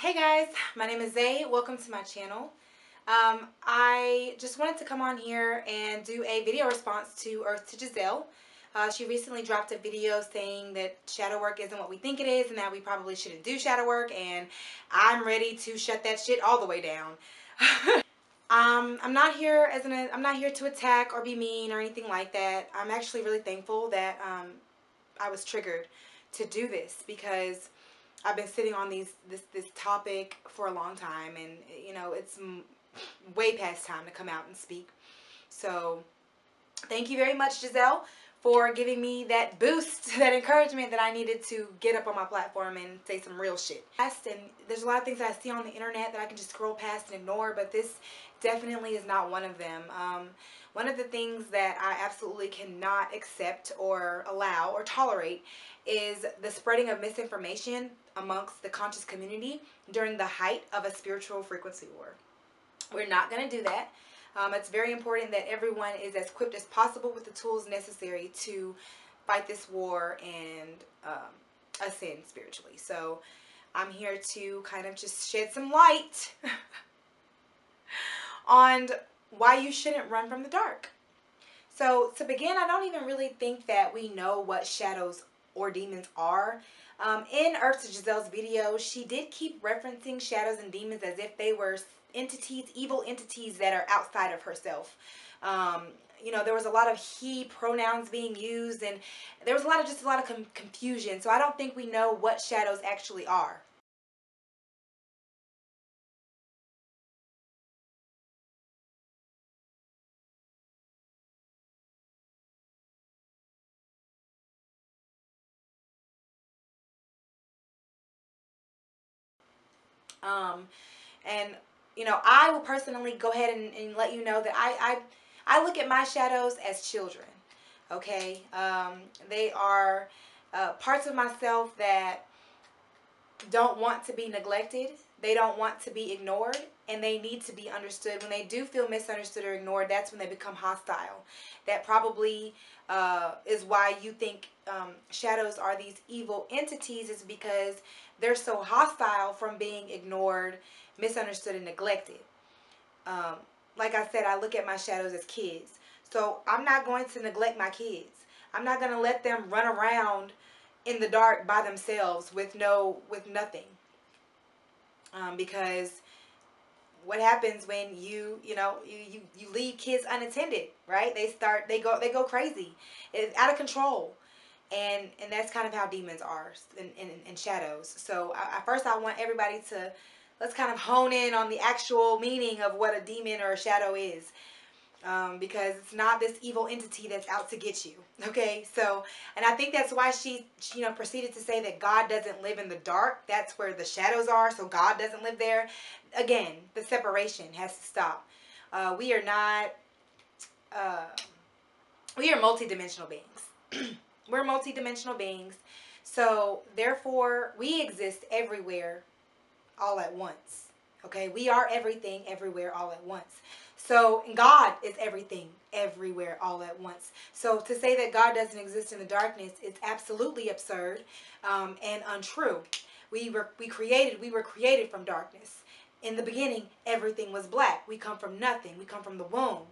Hey guys, my name is Zay. Welcome to my channel. I just wanted to come on here and do a video response to Earth to Giselle. She recently dropped a video saying that shadow work isn't what we think it is and that we probably shouldn't do shadow work, and I'm ready to shut that shit all the way down. I'm not here I'm not here to attack or be mean or anything like that. I'm actually really thankful that I was triggered to do this because I've been sitting on this topic for a long time, and it's way past time to come out and speak. So thank you very much, Giselle, for giving me that boost, that encouragement that I needed to get up on my platform and say some real shit. And there's a lot of things that I see on the internet that I can just scroll past and ignore, but this definitely is not one of them. One of the things that I absolutely cannot accept or allow or tolerate is the spreading of misinformation amongst the conscious community during the height of a spiritual frequency war. We're not going to do that. It's very important that everyone is as equipped as possible with the tools necessary to fight this war and ascend spiritually. So I'm here to kind of just shed some light on why you shouldn't run from the dark. So to begin, I don't even really think that we know what shadows or demons are. In Earth to Giselle's video, she did keep referencing shadows and demons as if they were entities, evil entities that are outside of herself. There was a lot of he pronouns being used, and there was a lot of confusion. So I don't think we know what shadows actually are. Um, and I will personally go ahead and let you know that I look at my shadows as children. Okay, they are parts of myself that don't want to be neglected. They don't want to be ignored, and they need to be understood. When they do feel misunderstood or ignored, that's when they become hostile. That probably is why you think shadows are these evil entities, is because they're so hostile from being ignored, misunderstood, and neglected. Like I said, I look at my shadows as kids. So I'm not going to neglect my kids. I'm not going to let them run around in the dark by themselves with nothing. Because what happens when you leave kids unattended, right? They go crazy. It's out of control. And that's kind of how demons are in shadows. So first I want everybody to, let's kind of hone in on the actual meaning of what a demon or a shadow is. Because it's not this evil entity that's out to get you. Okay, so, and I think that's why she proceeded to say that God doesn't live in the dark. That's where the shadows are, so God doesn't live there. Again, the separation has to stop. We are not, we are multidimensional beings. We're multidimensional beings, so therefore we exist everywhere all at once. Okay, we are everything everywhere all at once. So God is everything everywhere all at once. So to say that God doesn't exist in the darkness is absolutely absurd and untrue. We were created from darkness. In the beginning, everything was black. We come from nothing. We come from the womb.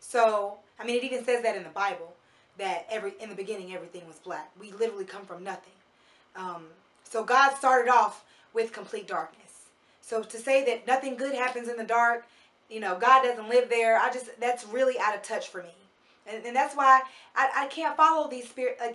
So I mean, it even says that in the Bible, that in the beginning everything was black. We literally come from nothing. So God started off with complete darkness. So to say that nothing good happens in the dark, God doesn't live there, that's really out of touch for me. And that's why I can't follow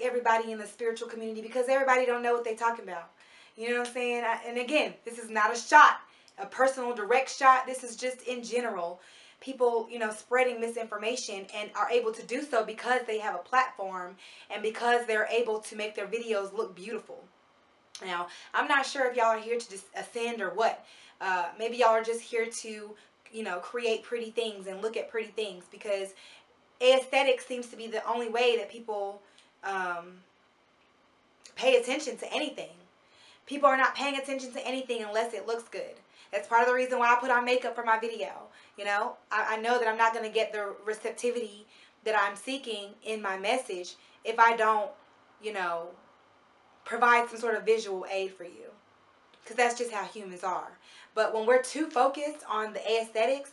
everybody in the spiritual community, because everybody don't know what they're talking about. You know what I'm saying? And again, this is not a shot, a personal direct shot. This is just in general. People, spreading misinformation, and are able to do so because they have a platform and because they're able to make their videos look beautiful. Now, I'm not sure if y'all are here to just ascend or what. Maybe y'all are just here to, create pretty things and look at pretty things, because aesthetics seems to be the only way that people pay attention to anything. People are not paying attention to anything unless it looks good. That's part of the reason why I put on makeup for my video. I know that I'm not going to get the receptivity that I'm seeking in my message if I don't, provide some sort of visual aid for you. because that's just how humans are. But when we're too focused on the aesthetics,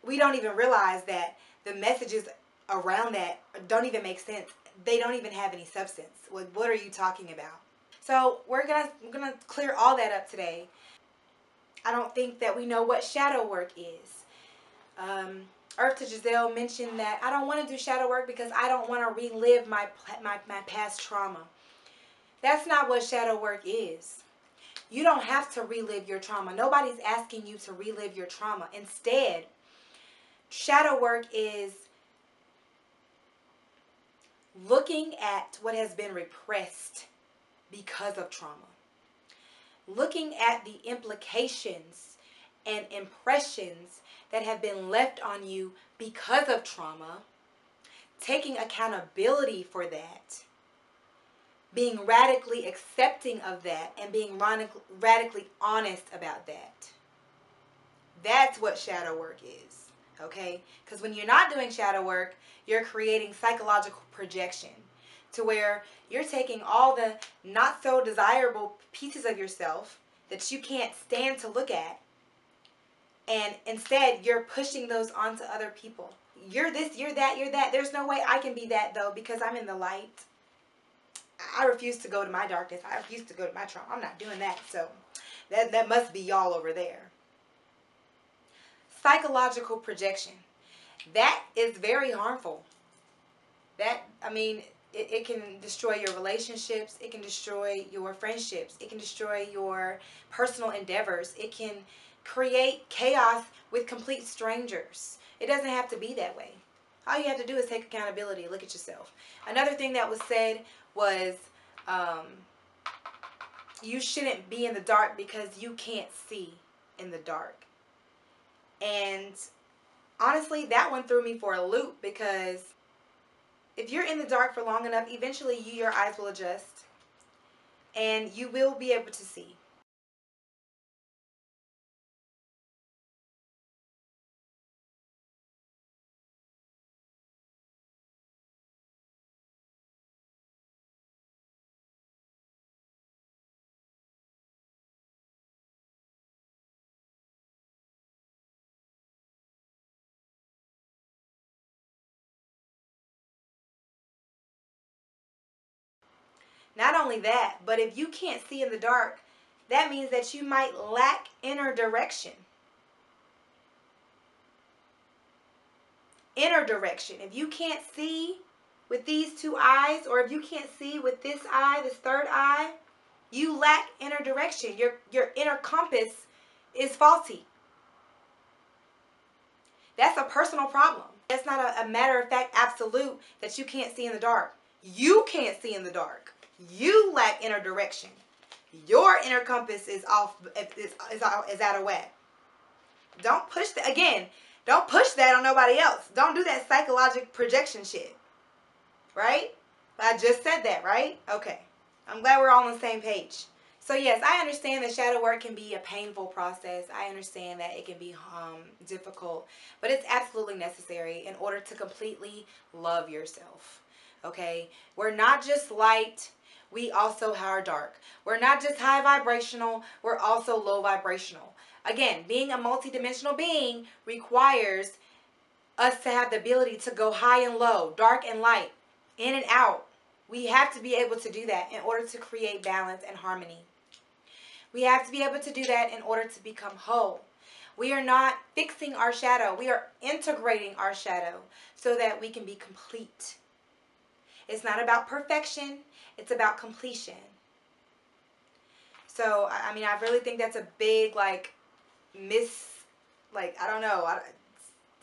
we don't even realize that the messages around that don't even make sense. They don't even have any substance. What are you talking about? So we're gonna clear all that up today. I don't think that we know what shadow work is. Earth to Giselle mentioned that I don't want to do shadow work because I don't want to relive my past trauma. That's not what shadow work is. You don't have to relive your trauma. Nobody's asking you to relive your trauma. Instead, shadow work is looking at what has been repressed because of trauma. Looking at the implications and impressions that have been left on you because of trauma, taking accountability for that, being radically accepting of that, and being radically honest about that. That's what shadow work is, okay? Because when you're not doing shadow work, you're creating psychological projection to where you're taking all the not so desirable pieces of yourself that you can't stand to look at, and instead you're pushing those onto other people. You're this, you're that, you're that. There's no way I can be that though because I'm in the light. I refuse to go to my darkness. I refuse to go to my trauma. I'm not doing that. So that must be y'all over there. Psychological projection. That is very harmful. It can destroy your relationships. It can destroy your friendships. It can destroy your personal endeavors. It can create chaos with complete strangers. It doesn't have to be that way. All you have to do is take accountability. Look at yourself. Another thing that was said was you shouldn't be in the dark because you can't see in the dark. And honestly, that one threw me for a loop because if you're in the dark for long enough, eventually your eyes will adjust and you will be able to see. Not only that, but if you can't see in the dark, that means that you might lack inner direction. Inner direction. If you can't see with these two eyes, or if you can't see with this eye, this third eye, you lack inner direction. Your inner compass is faulty. That's a personal problem. That's not a matter of fact absolute that you can't see in the dark. You can't see in the dark. You lack inner direction. Your inner compass is off, is out of whack. Don't push that again. Don't push that on nobody else. Don't do that psychological projection shit. Right? I just said that, right? Okay. I'm glad we're all on the same page. So yes, I understand that shadow work can be a painful process. I understand that it can be difficult, but it's absolutely necessary in order to completely love yourself. Okay? We're not just light, we also are dark. We're not just high vibrational, we're also low vibrational. Again, being a multidimensional being requires us to have the ability to go high and low, dark and light, in and out. We have to be able to do that in order to create balance and harmony. We have to be able to do that in order to become whole. We are not fixing our shadow. We are integrating our shadow so that we can be complete. It's not about perfection. It's about completion. So, I mean, I really think that's a big,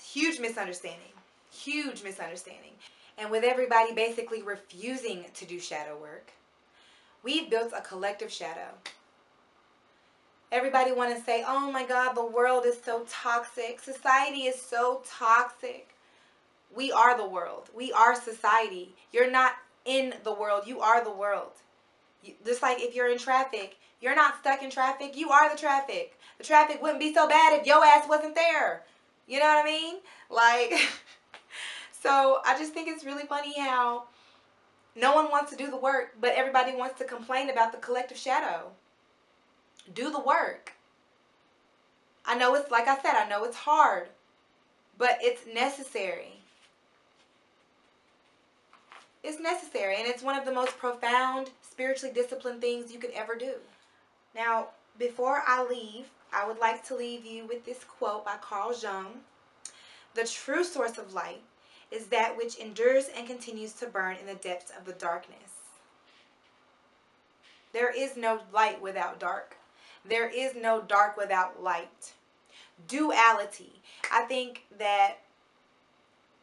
huge misunderstanding. Huge misunderstanding. And with everybody basically refusing to do shadow work, we've built a collective shadow. Everybody want to say, oh my God, the world is so toxic. Society is so toxic. We are the world. We are society. You're not in the world. You are the world. Just like if you're in traffic, you're not stuck in traffic. You are the traffic. The traffic wouldn't be so bad if your ass wasn't there. You know what I mean? So I just think it's really funny how no one wants to do the work, but everybody wants to complain about the collective shadow. Do the work. I know it's, like I said, I know it's hard, but it's necessary. It's necessary, and it's one of the most profound, spiritually disciplined things you could ever do. Now, before I leave, I would like to leave you with this quote by Carl Jung. The true source of light is that which endures and continues to burn in the depths of the darkness. There is no light without dark. There is no dark without light. Duality. I think that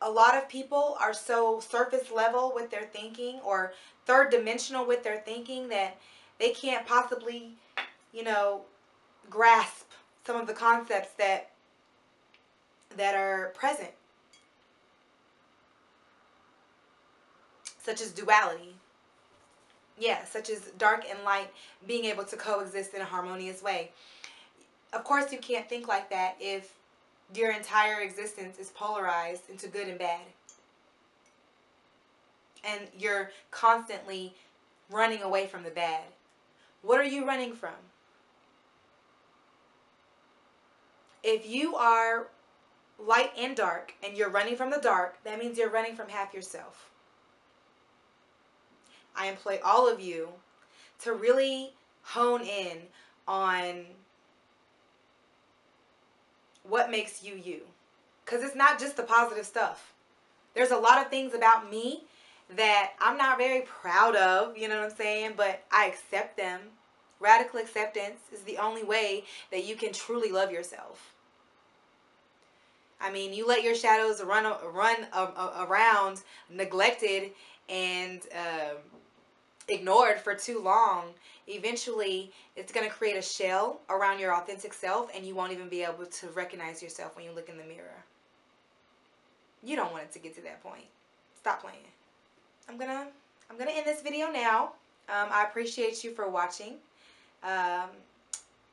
a lot of people are so surface level with their thinking, or third dimensional with their thinking, that they can't possibly, grasp some of the concepts that are present, such as duality. Yeah, such as dark and light being able to coexist in a harmonious way. Of course, you can't think like that if your entire existence is polarized into good and bad. And you're constantly running away from the bad. What are you running from? If you are light and dark and you're running from the dark, that means you're running from half yourself. I employ all of you to really hone in on what makes you you. Because it's not just the positive stuff. There's a lot of things about me that I'm not very proud of, you know what I'm saying? But I accept them. Radical acceptance is the only way that you can truly love yourself. I mean, you let your shadows run around neglected and ignored for too long. Eventually, it's going to create a shell around your authentic self, and you won't even be able to recognize yourself when you look in the mirror. You don't want it to get to that point. Stop playing. I'm gonna end this video now. I appreciate you for watching.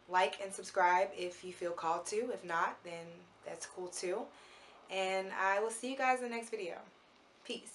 Like and subscribe if you feel called to. If not, then that's cool too. And I will see you guys in the next video. Peace.